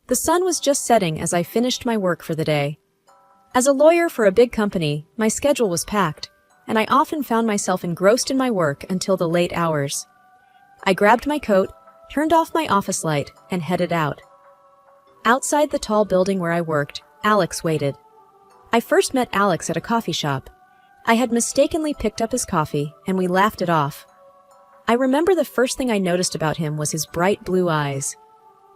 The sun was just setting as I finished my work for the day. As a lawyer for a big company, my schedule was packed, and I often found myself engrossed in my work until the late hours. I grabbed my coat, turned off my office light, and headed out. Outside the tall building where I worked, Alex waited. I first met Alex at a coffee shop. I had mistakenly picked up his coffee, and we laughed it off. I remember the first thing I noticed about him was his bright blue eyes.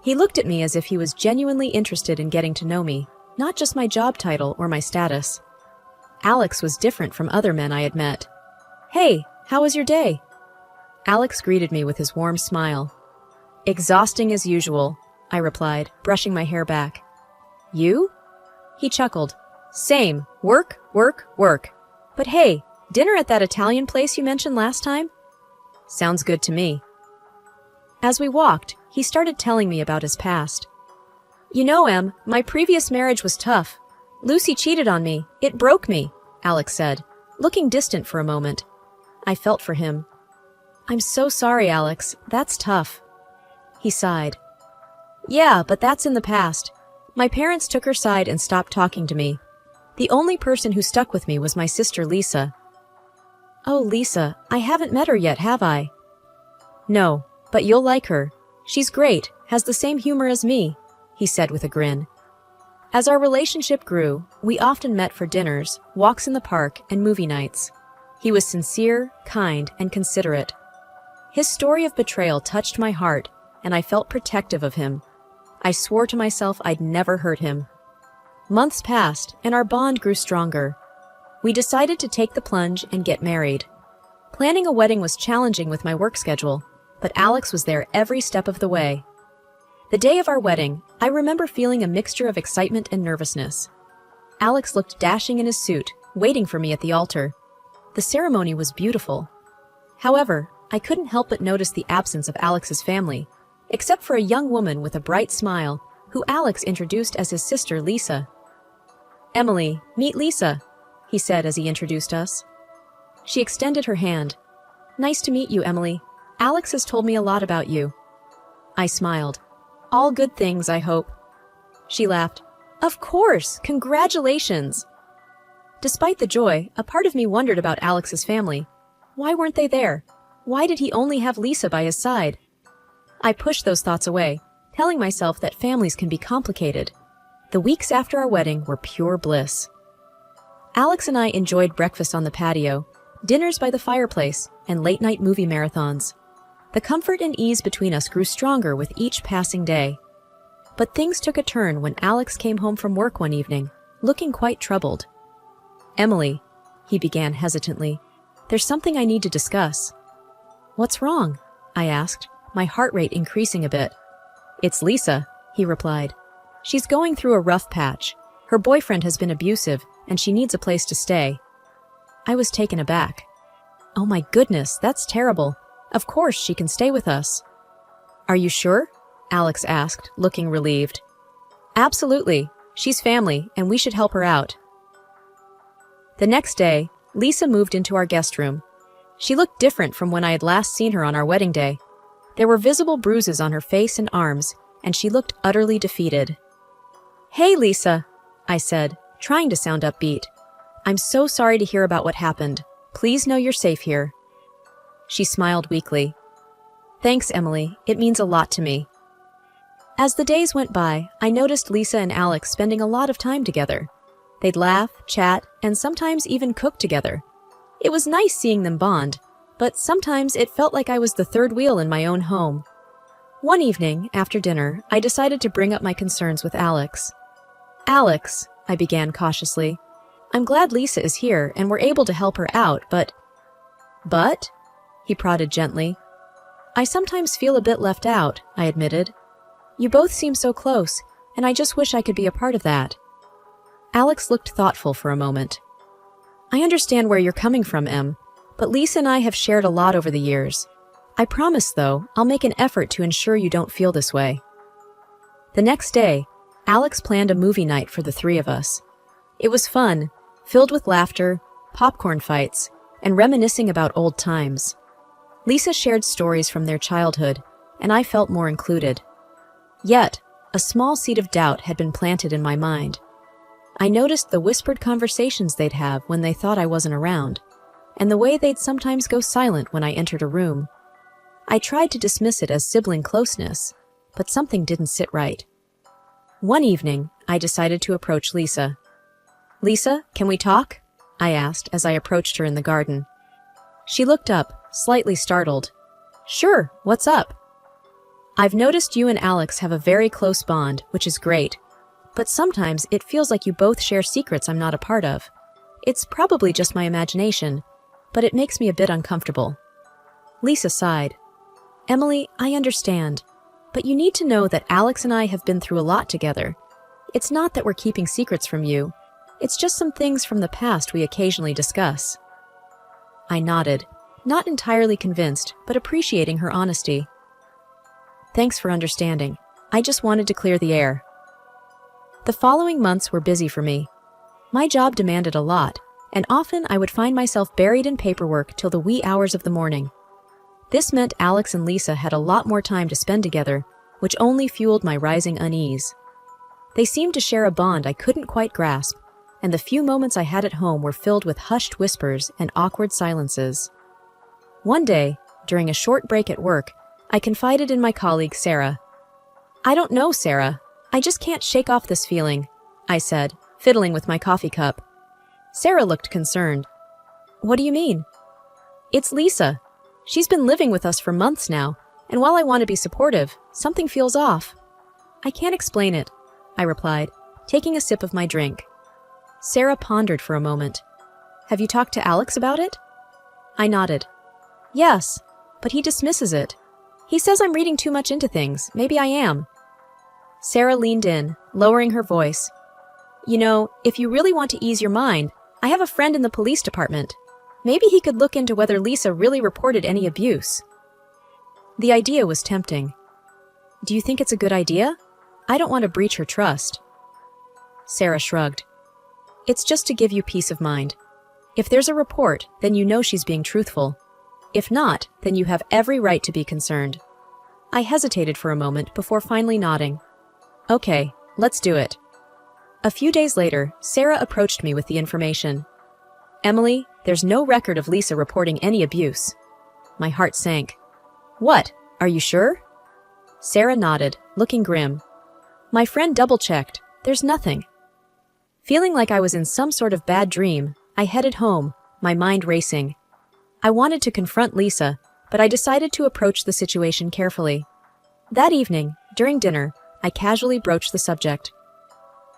He looked at me as if he was genuinely interested in getting to know me, not just my job title or my status. Alex was different from other men I had met. "Hey, how was your day?" Alex greeted me with his warm smile. "Exhausting as usual," I replied, brushing my hair back. "You?" He chuckled. "Same. Work, work, work. But hey, dinner at that Italian place you mentioned last time? Sounds good to me." As we walked, he started telling me about his past. "You know, Em, my previous marriage was tough. Lucy cheated on me. It broke me," Alex said, looking distant for a moment. I felt for him. "I'm so sorry, Alex. That's tough." He sighed. "Yeah, but that's in the past. My parents took her side and stopped talking to me. The only person who stuck with me was my sister Lisa." "Oh, Lisa, I haven't met her yet, have I?" "No, but you'll like her. She's great, has the same humor as me," he said with a grin. As our relationship grew, we often met for dinners, walks in the park, and movie nights. He was sincere, kind, and considerate. His story of betrayal touched my heart, and I felt protective of him. I swore to myself I'd never hurt him. Months passed, and our bond grew stronger. We decided to take the plunge and get married. Planning a wedding was challenging with my work schedule, but Alex was there every step of the way. The day of our wedding, I remember feeling a mixture of excitement and nervousness. Alex looked dashing in his suit, waiting for me at the altar. The ceremony was beautiful. However, I couldn't help but notice the absence of Alex's family, except for a young woman with a bright smile, who Alex introduced as his sister Lisa. "Emily, meet Lisa," he said as he introduced us. She extended her hand. "Nice to meet you, Emily. Alex has told me a lot about you." I smiled. "All good things, I hope." She laughed. "Of course! Congratulations!" Despite the joy, a part of me wondered about Alex's family. Why weren't they there? Why did he only have Lisa by his side? I pushed those thoughts away, telling myself that families can be complicated. The weeks after our wedding were pure bliss. Alex and I enjoyed breakfast on the patio, dinners by the fireplace, and late-night movie marathons. The comfort and ease between us grew stronger with each passing day. But things took a turn when Alex came home from work one evening, looking quite troubled. "Emily," he began hesitantly, "there's something I need to discuss." "What's wrong?" I asked, my heart rate increasing a bit. "It's Lisa," he replied. "She's going through a rough patch. Her boyfriend has been abusive, and she needs a place to stay." I was taken aback. "Oh my goodness, that's terrible. Of course she can stay with us." "Are you sure?" Alex asked, looking relieved. "Absolutely. She's family, and we should help her out." The next day, Lisa moved into our guest room. She looked different from when I had last seen her on our wedding day. There were visible bruises on her face and arms, and she looked utterly defeated. "Hey, Lisa," I said, trying to sound upbeat. "I'm so sorry to hear about what happened. Please know you're safe here." She smiled weakly. "Thanks, Emily. It means a lot to me." As the days went by, I noticed Lisa and Alex spending a lot of time together. They'd laugh, chat, and sometimes even cook together. It was nice seeing them bond, but sometimes it felt like I was the third wheel in my own home. One evening, after dinner, I decided to bring up my concerns with Alex. "Alex," I began cautiously, "I'm glad Lisa is here and we're able to help her out, but—" "But?" he prodded gently. "I sometimes feel a bit left out," I admitted. "You both seem so close, and I just wish I could be a part of that." Alex looked thoughtful for a moment. "I understand where you're coming from, Em, but Lisa and I have shared a lot over the years. I promise, though, I'll make an effort to ensure you don't feel this way." The next day, Alex planned a movie night for the three of us. It was fun, filled with laughter, popcorn fights, and reminiscing about old times. Lisa shared stories from their childhood, and I felt more included. Yet, A small seed of doubt had been planted in my mind. I noticed the whispered conversations they'd have when they thought I wasn't around, and the way they'd sometimes go silent when I entered a room. I tried to dismiss it as sibling closeness, but something didn't sit right. One evening, I decided to approach Lisa. "Lisa, can we talk?" I asked as I approached her in the garden. She looked up, slightly startled. "Sure, what's up?" "I've noticed you and Alex have a very close bond, which is great. But sometimes it feels like you both share secrets I'm not a part of. It's probably just my imagination, but it makes me a bit uncomfortable." Lisa sighed. "Emily, I understand, but you need to know that Alex and I have been through a lot together. It's not that we're keeping secrets from you. It's just some things from the past we occasionally discuss." I nodded, not entirely convinced, but appreciating her honesty. "Thanks for understanding. I just wanted to clear the air." The following months were busy for me. My job demanded a lot, and often I would find myself buried in paperwork till the wee hours of the morning. This meant Alex and Lisa had a lot more time to spend together, which only fueled my rising unease. They seemed to share a bond I couldn't quite grasp, and the few moments I had at home were filled with hushed whispers and awkward silences. One day, during a short break at work, I confided in my colleague Sarah. "I don't know, Sarah. I just can't shake off this feeling," I said, fiddling with my coffee cup. Sarah looked concerned. "What do you mean?" "It's Lisa. She's been living with us for months now, and while I want to be supportive, something feels off." "I can't explain it," I replied, taking a sip of my drink. Sarah pondered for a moment. "Have you talked to Alex about it?" I nodded. "Yes, but he dismisses it. He says I'm reading too much into things. Maybe I am." Sarah leaned in, lowering her voice. "You know, if you really want to ease your mind, I have a friend in the police department. Maybe he could look into whether Lisa really reported any abuse." The idea was tempting. "Do you think it's a good idea? I don't want to breach her trust." Sarah shrugged. "It's just to give you peace of mind. If there's a report, then you know she's being truthful. If not, then you have every right to be concerned." I hesitated for a moment before finally nodding. "Okay, let's do it." A few days later, Sarah approached me with the information. "Emily, there's no record of Lisa reporting any abuse." My heart sank. "What? Are you sure?" Sarah nodded, looking grim. "My friend double-checked. There's nothing." Feeling like I was in some sort of bad dream, I headed home, my mind racing. I wanted to confront Lisa, but I decided to approach the situation carefully. That evening, during dinner, I casually broached the subject.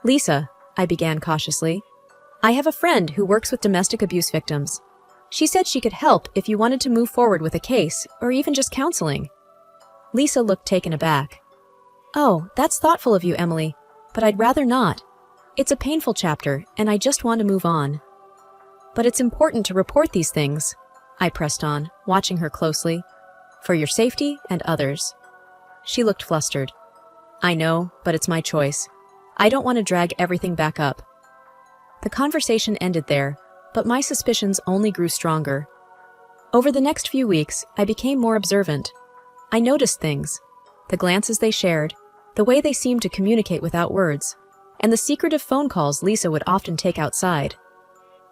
"Lisa," I began cautiously, "I have a friend who works with domestic abuse victims. She said she could help if you wanted to move forward with a case, or even just counseling." Lisa looked taken aback. "Oh, that's thoughtful of you, Emily, but I'd rather not. It's a painful chapter, and I just want to move on." "But it's important to report these things," I pressed on, watching her closely, "for your safety and others." She looked flustered. "I know, but it's my choice. I don't want to drag everything back up." The conversation ended there, but my suspicions only grew stronger. Over the next few weeks, I became more observant. I noticed things: the glances they shared, the way they seemed to communicate without words, and the secretive phone calls Lisa would often take outside.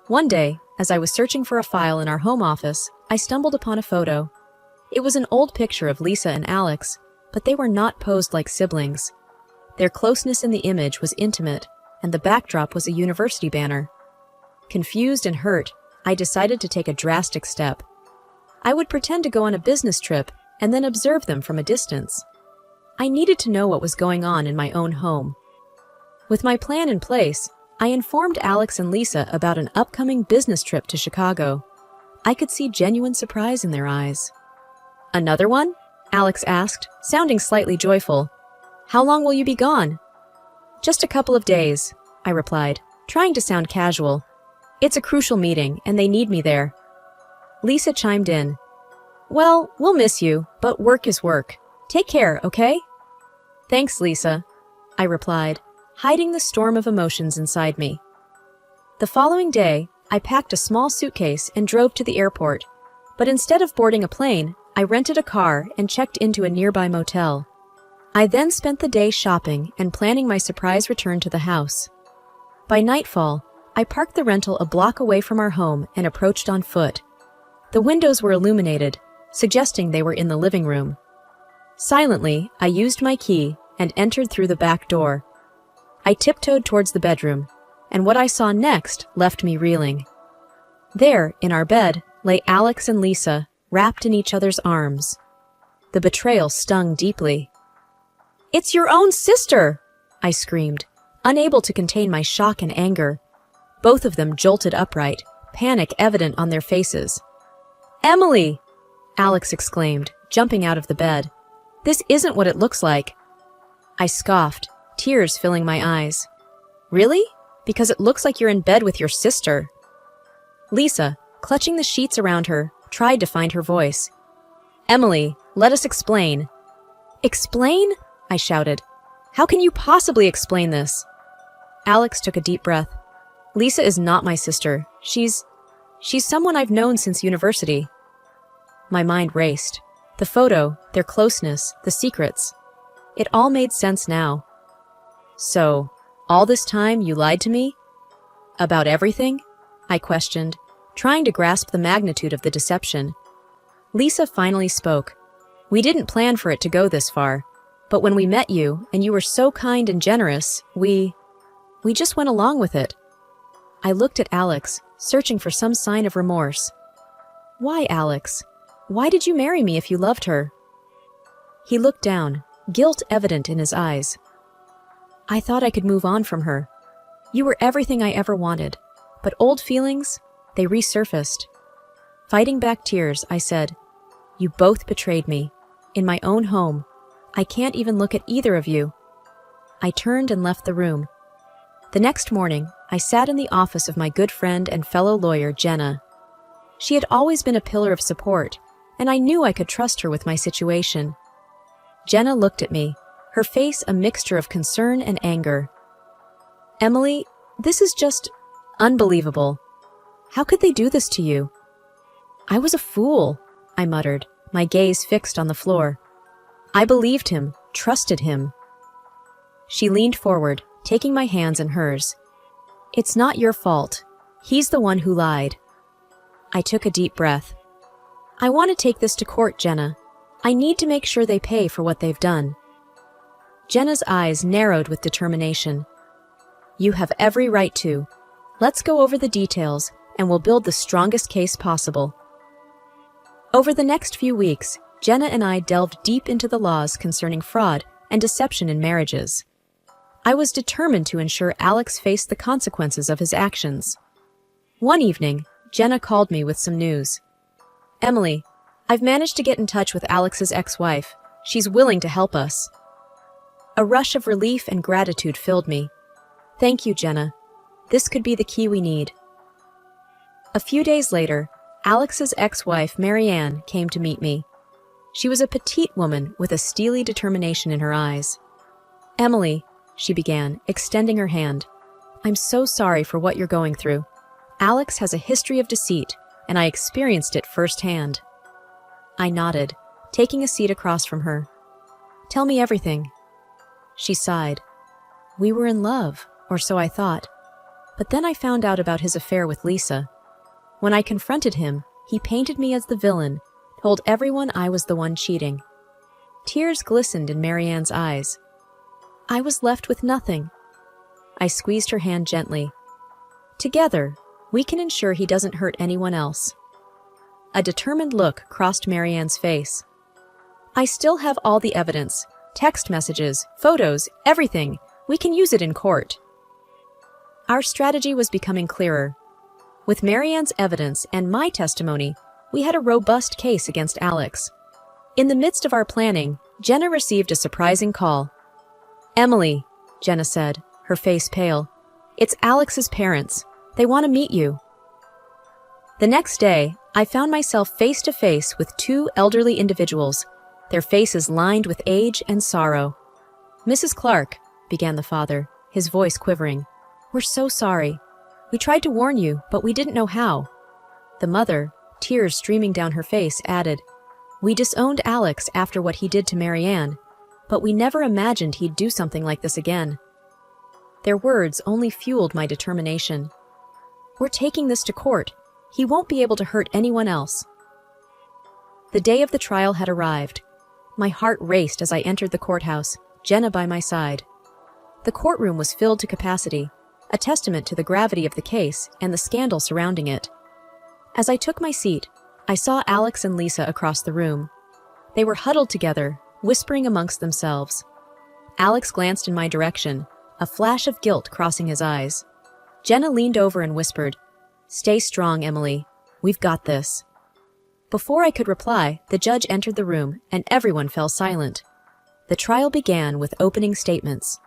One day, as I was searching for a file in our home office, I stumbled upon a photo. It was an old picture of Lisa and Alex, but they were not posed like siblings. Their closeness in the image was intimate, and the backdrop was a university banner. Confused and hurt, I decided to take a drastic step. I would pretend to go on a business trip and then observe them from a distance. I needed to know what was going on in my own home. With my plan in place, I informed Alex and Lisa about an upcoming business trip to Chicago. I could see genuine surprise in their eyes. "Another one?" Alex asked, sounding slightly joyful. "How long will you be gone?" "Just a couple of days," I replied, trying to sound casual. "It's a crucial meeting, and they need me there." Lisa chimed in. "Well, we'll miss you, but work is work. Take care, okay?" "Thanks, Lisa," I replied, hiding the storm of emotions inside me. The following day, I packed a small suitcase and drove to the airport, but instead of boarding a plane, I rented a car and checked into a nearby motel. I then spent the day shopping and planning my surprise return to the house. By nightfall, I parked the rental a block away from our home and approached on foot. The windows were illuminated, suggesting they were in the living room. Silently, I used my key and entered through the back door. I tiptoed towards the bedroom, and what I saw next left me reeling. There, in our bed, lay Alex and Lisa, wrapped in each other's arms. The betrayal stung deeply. "It's your own sister!" I screamed, unable to contain my shock and anger. Both of them jolted upright, panic evident on their faces. "Emily!" Alex exclaimed, jumping out of the bed. "This isn't what it looks like." I scoffed, tears filling my eyes. "Really? Because it looks like you're in bed with your sister." Lisa, clutching the sheets around her, tried to find her voice. "Emily, let us explain." "Explain?" I shouted. "How can you possibly explain this?" Alex took a deep breath. "Lisa is not my sister. She's someone I've known since university." My mind raced. The photo, their closeness, the secrets. It all made sense now. "So, all this time you lied to me? About everything?" I questioned, trying to grasp the magnitude of the deception. Lisa finally spoke. "We didn't plan for it to go this far, but when we met you and you were so kind and generous, we just went along with it." I looked at Alex, searching for some sign of remorse. "Why, Alex? Why did you marry me if you loved her?" He looked down, guilt evident in his eyes. "I thought I could move on from her. You were everything I ever wanted, but old feelings, they resurfaced." Fighting back tears, I said, "You both betrayed me. In my own home. I can't even look at either of you." I turned and left the room. The next morning, I sat in the office of my good friend and fellow lawyer, Jenna. She had always been a pillar of support, and I knew I could trust her with my situation. Jenna looked at me, her face a mixture of concern and anger. "Emily, this is just unbelievable. How could they do this to you?" "I was a fool," I muttered, my gaze fixed on the floor. "I believed him, trusted him." She leaned forward, taking my hands in hers. "It's not your fault. He's the one who lied." I took a deep breath. "I want to take this to court, Jenna. I need to make sure they pay for what they've done." Jenna's eyes narrowed with determination. "You have every right to. Let's go over the details, and we'll build the strongest case possible." Over the next few weeks, Jenna and I delved deep into the laws concerning fraud and deception in marriages. I was determined to ensure Alex faced the consequences of his actions. One evening, Jenna called me with some news. "Emily, I've managed to get in touch with Alex's ex-wife. She's willing to help us." A rush of relief and gratitude filled me. "Thank you, Jenna. This could be the key we need." A few days later, Alex's ex-wife, Marianne, came to meet me. She was a petite woman with a steely determination in her eyes. "Emily," she began, extending her hand, "I'm so sorry for what you're going through. Alex has a history of deceit, and I experienced it firsthand." I nodded, taking a seat across from her. "Tell me everything." She sighed. "We were in love, or so I thought. But then I found out about his affair with Lisa. When I confronted him, he painted me as the villain, told everyone I was the one cheating." Tears glistened in Marianne's eyes. I was left with nothing. I squeezed her hand gently. "Together, we can ensure he doesn't hurt anyone else." A determined look crossed Marianne's face. "I still have all the evidence, text messages, photos, everything. We can use it in court." Our strategy was becoming clearer. With Marianne's evidence and my testimony, we had a robust case against Alex. In the midst of our planning, Jenna received a surprising call. "Emily," Jenna said, her face pale, "it's Alex's parents. They want to meet you." The next day, I found myself face to face with two elderly individuals, their faces lined with age and sorrow. "Mrs. Clark," began the father, his voice quivering, "we're so sorry. We tried to warn you, but we didn't know how." The mother, tears streaming down her face, added, "We disowned Alex after what he did to Marianne, but we never imagined he'd do something like this again." Their words only fueled my determination. "We're taking this to court. He won't be able to hurt anyone else." The day of the trial had arrived. My heart raced as I entered the courthouse, Jenna by my side. The courtroom was filled to capacity, a testament to the gravity of the case and the scandal surrounding it. As I took my seat, I saw Alex and Lisa across the room. They were huddled together, whispering amongst themselves. Alex glanced in my direction, a flash of guilt crossing his eyes. Jenna leaned over and whispered, "Stay strong, Emily. We've got this." Before I could reply, the judge entered the room and everyone fell silent. The trial began with opening statements.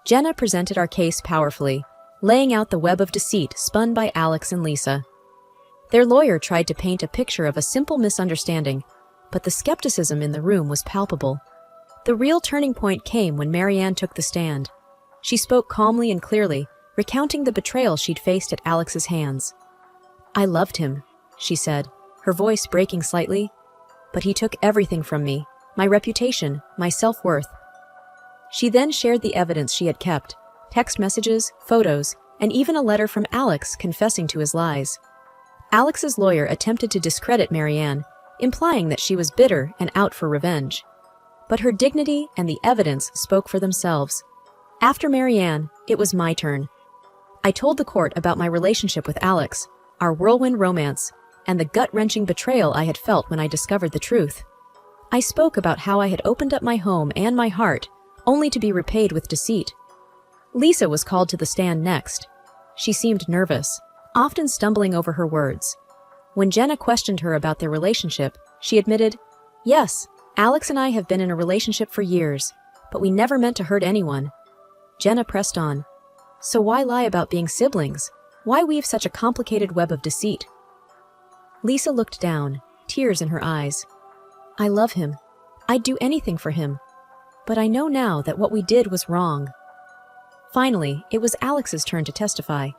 Jenna presented our case powerfully, laying out the web of deceit spun by Alex and Lisa. Their lawyer tried to paint a picture of a simple misunderstanding, but the skepticism in the room was palpable. The real turning point came when Marianne took the stand. She spoke calmly and clearly, recounting the betrayal she'd faced at Alex's hands. "I loved him," she said, her voice breaking slightly, "but he took everything from me, my reputation, my self-worth." She then shared the evidence she had kept, text messages, photos, and even a letter from Alex confessing to his lies. Alex's lawyer attempted to discredit Marianne, implying that she was bitter and out for revenge. But her dignity and the evidence spoke for themselves. After Marianne, it was my turn. I told the court about my relationship with Alex, our whirlwind romance, and the gut-wrenching betrayal I had felt when I discovered the truth. I spoke about how I had opened up my home and my heart, only to be repaid with deceit. Lisa was called to the stand next. She seemed nervous, often stumbling over her words. When Jenna questioned her about their relationship, she admitted, "Yes, Alex and I have been in a relationship for years, but we never meant to hurt anyone." Jenna pressed on, "So why lie about being siblings? Why weave such a complicated web of deceit?" Lisa looked down, tears in her eyes. "I love him. I'd do anything for him. But I know now that what we did was wrong." Finally, it was Alex's turn to testify.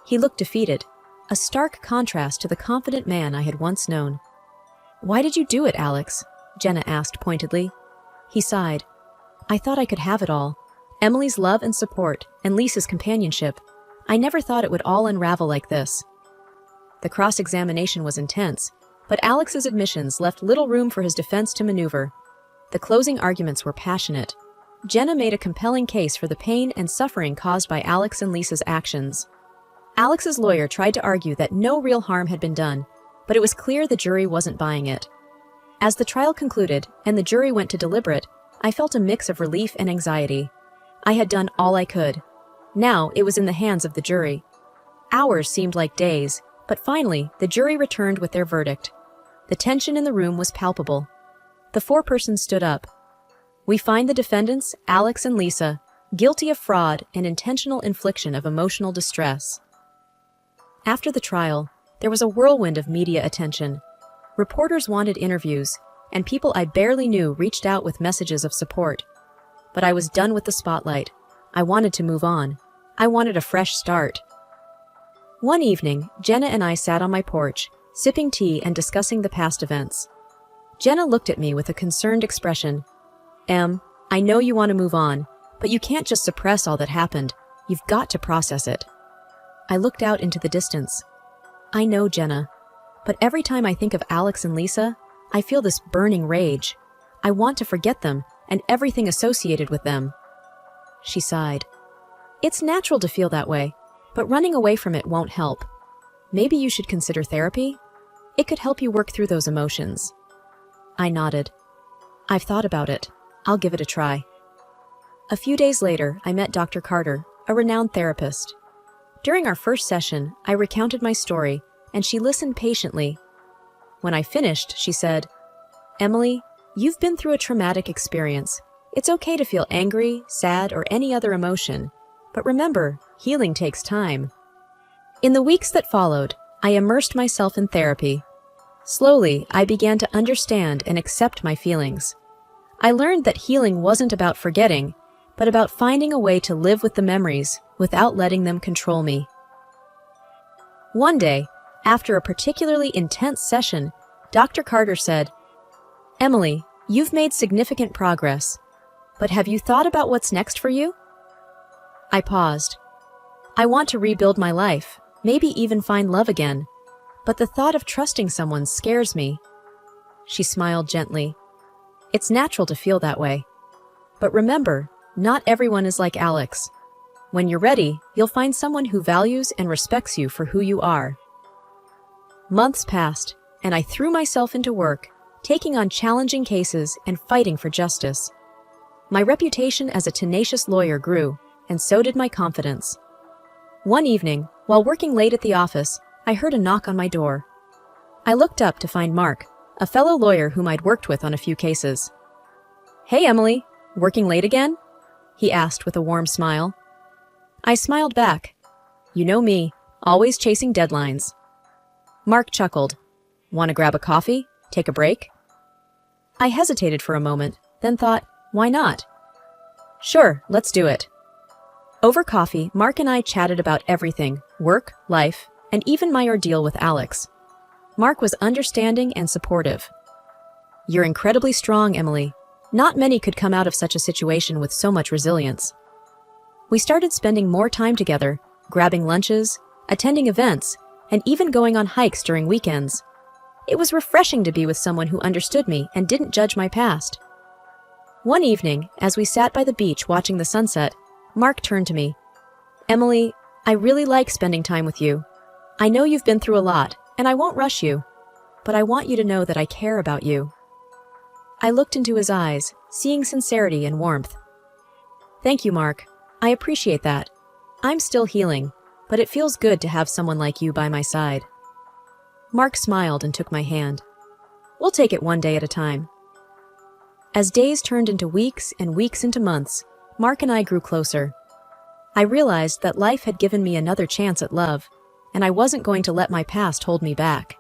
He looked defeated, a stark contrast to the confident man I had once known. "Why did you do it, Alex?" Jenna asked pointedly. He sighed. "I thought I could have it all. Emily's love and support, and Lisa's companionship. I never thought it would all unravel like this." The cross-examination was intense, but Alex's admissions left little room for his defense to maneuver. The closing arguments were passionate. Jenna made a compelling case for the pain and suffering caused by Alex and Lisa's actions. Alex's lawyer tried to argue that no real harm had been done, but it was clear the jury wasn't buying it. As the trial concluded and the jury went to deliberate, I felt a mix of relief and anxiety. I had done all I could. Now it was in the hands of the jury. Hours seemed like days, but finally the jury returned with their verdict. The tension in the room was palpable. The foreperson stood up. "We find the defendants, Alex and Lisa, guilty of fraud and intentional infliction of emotional distress." After the trial, there was a whirlwind of media attention. Reporters wanted interviews, and people I barely knew reached out with messages of support. But I was done with the spotlight. I wanted to move on. I wanted a fresh start. One evening, Jenna and I sat on my porch, sipping tea and discussing the past events. Jenna looked at me with a concerned expression. I know you want to move on, but you can't just suppress all that happened. You've got to process it." I looked out into the distance. "I know, Jenna, but every time I think of Alex and Lisa, I feel this burning rage. I want to forget them and everything associated with them." She sighed. "It's natural to feel that way, but running away from it won't help. Maybe you should consider therapy? It could help you work through those emotions." I nodded. "I've thought about it. I'll give it a try." A few days later, I met Dr. Carter, a renowned therapist. During our first session, I recounted my story, and she listened patiently. When I finished, she said, "Emily, you've been through a traumatic experience. It's okay to feel angry, sad, or any other emotion. But remember, healing takes time." In the weeks that followed, I immersed myself in therapy. Slowly, I began to understand and accept my feelings. I learned that healing wasn't about forgetting, but about finding a way to live with the memories without letting them control me. One day, after a particularly intense session, Dr. Carter said, "Emily, you've made significant progress. But have you thought about what's next for you? I paused. I want to rebuild my life, maybe even find love again. But the thought of trusting someone scares me. She smiled gently. It's natural to feel that way. But remember, not everyone is like Alex. When you're ready, you'll find someone who values and respects you for who you are. Months passed, and I threw myself into work, taking on challenging cases and fighting for justice. My reputation as a tenacious lawyer grew, and so did my confidence. One evening, while working late at the office, I heard a knock on my door. I looked up to find Mark, a fellow lawyer whom I'd worked with on a few cases. "Hey, Emily, working late again?" he asked with a warm smile. I smiled back. You know me, always chasing deadlines. Mark chuckled. "Want to grab a coffee? Take a break?" I hesitated for a moment, then thought, why not? Sure, let's do it. Over coffee, Mark and I chatted about everything, work, life, and even my ordeal with Alex. Mark was understanding and supportive. "You're incredibly strong, Emily. Not many could come out of such a situation with so much resilience." We started spending more time together, grabbing lunches, attending events, and even going on hikes during weekends. It was refreshing to be with someone who understood me and didn't judge my past. One evening, as we sat by the beach watching the sunset, Mark turned to me. "Emily, I really like spending time with you. I know you've been through a lot, and I won't rush you, but I want you to know that I care about you." I looked into his eyes, seeing sincerity and warmth. "Thank you, Mark. I appreciate that. I'm still healing, but it feels good to have someone like you by my side." Mark smiled and took my hand. "We'll take it one day at a time." As days turned into weeks and weeks into months, Mark and I grew closer. I realized that life had given me another chance at love, and I wasn't going to let my past hold me back.